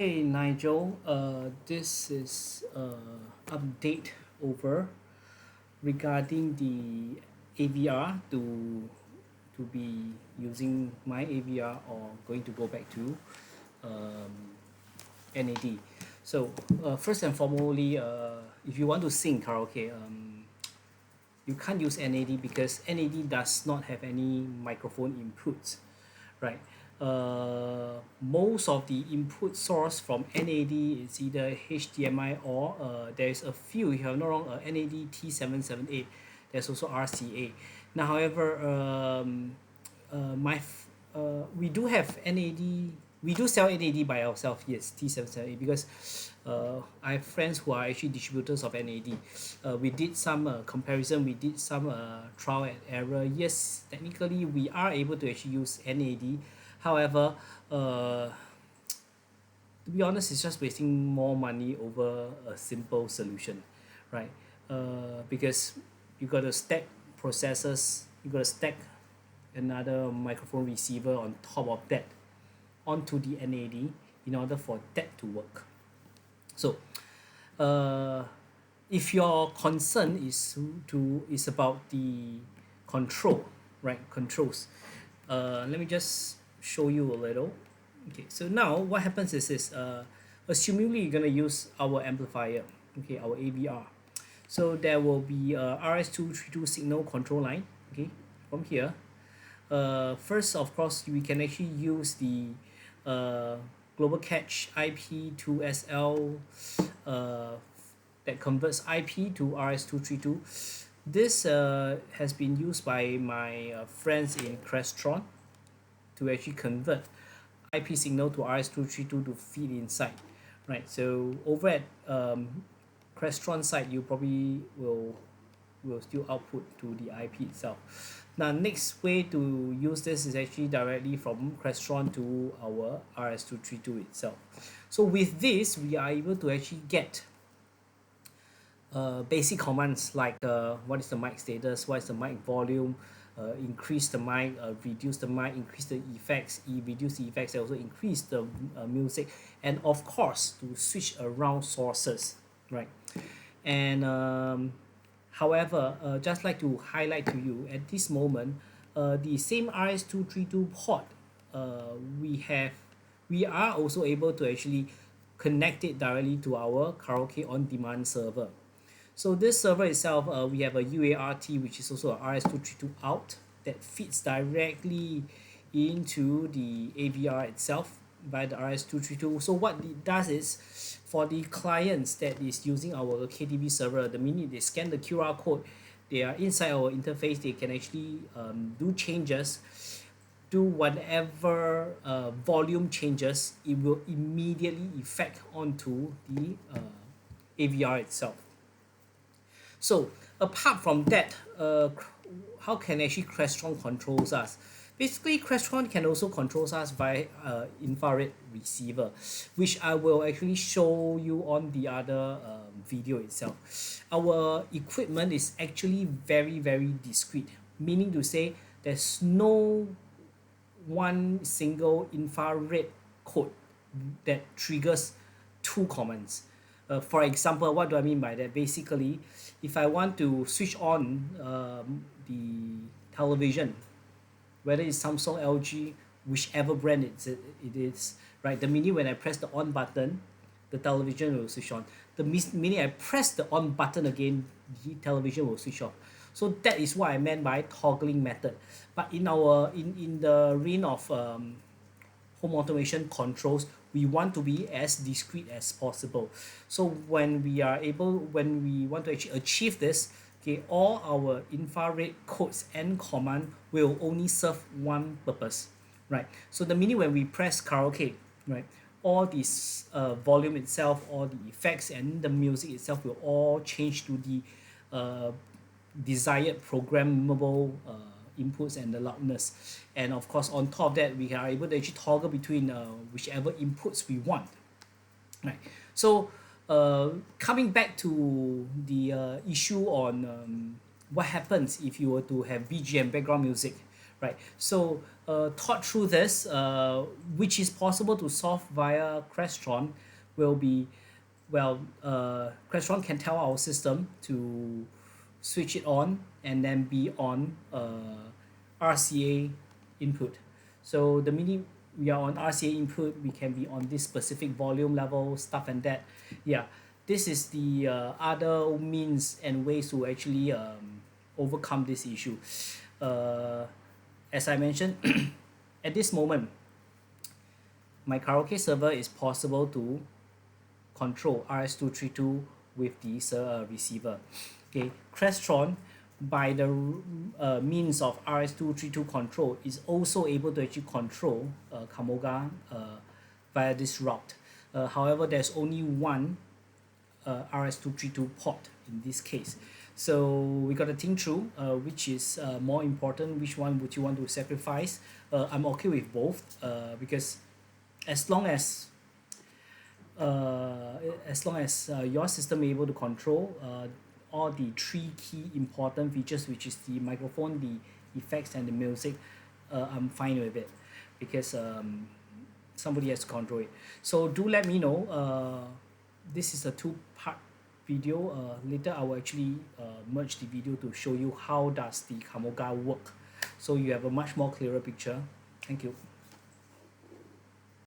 Hey Nigel, this is update over regarding the AVR to be using my AVR or going to go back to um, NAD. So first and foremostly, if you want to sing karaoke, you can't use NAD because NAD does not have any microphone inputs, right? Most of the input source from NAD is either HDMI or there is a few, if I'm not wrong, NAD T778. There's also RCA. Now, however, we do have NAD. We do sell NAD by ourselves, yes, T778, because I have friends who are actually distributors of NAD. We did some comparison, we did some trial and error. Yes, technically we are able to actually use NAD. However, to be honest, it's just wasting more money over a simple solution, right? Because you got to stack processors, you got to stack another microphone receiver on top of that onto the NAD in order for that to work. So, uh, if your concern is about the control, right? Controls. Let me just show you a little. Okay, so now what happens is assuming you're gonna use our amplifier, okay, our AVR. So there will be a RS232 signal control line, okay, from here. First, of course, we can actually use the uh, global catch IP2SL uh, that converts IP to RS232. This has been used by my friends in Crestron to actually convert IP signal to RS232 to feed inside, right? So over at Crestron side, you probably will still output to the IP itself. Now, next way to use this is actually directly from Crestron to our RS232 itself. So with this, we are able to actually get basic commands like what is the mic status, what is the mic volume, increase the mic, reduce the mic, increase the effects, reduce the effects, and also increase the music, and of course to switch around sources, right? And however, just like to highlight to you at this moment, the same RS232 port, uh, we have we are also able to actually connect it directly to our karaoke on demand server. So this server itself, we have a UART, which is also a RS232 out that feeds directly into the AVR itself by the RS232. So what it does is for the clients that is using our KTV server, the minute they scan the QR code, they are inside our interface, they can actually do changes, do whatever volume changes, it will immediately effect onto the AVR itself. So apart from that, how can actually Crestron controls us? Basically, Crestron can also controls us via infrared receiver, which I will actually show you on the other video itself. Our equipment is actually very discreet, meaning to say there's no one single infrared code that triggers two commands. For example, what do I mean by that? Basically, if I want to switch on the television, whether it's Samsung, LG, whichever brand it is, right? The minute when I press the on button, the television will switch on. The minute I press the on button again, the television will switch off. So that is what I meant by toggling method. But in the realm of home automation controls, we want to be as discreet as possible. So when we want to actually achieve this, okay, all our infrared codes and command will only serve one purpose, right? So the minute when we press karaoke, right, all this volume itself, all the effects and the music itself will all change to the uh, desired programmable inputs and the loudness. And of course, on top of that, we are able to actually toggle between whichever inputs we want. Right. So coming back to the issue on what happens if you were to have BGM background music, right? So thought through this, which is possible to solve via Crestron, will be, well, Crestron can tell our system to switch it on and then be on RCA input. So the minute we are on RCA input, we can be on this specific volume level, stuff and that. Yeah, this is the other means and ways to actually overcome this issue. Uh, as I mentioned, at this moment, my karaoke server is possible to control RS-232 with the receiver. Okay, Crestron, by the means of RS-232 control, is also able to actually control Kamoga via this route. However, there's only one RS-232 port in this case. So we got to think through which is more important, which one would you want to sacrifice. I'm okay with both because as long as your system is able to control all the three key important features, which is the microphone, the effects, and the music, I'm fine with it because somebody has to control it. So do let me know. This is a two-part video. Later I will actually merge the video to show you how does the Kamoga work, so you have a much more clearer picture. Thank you.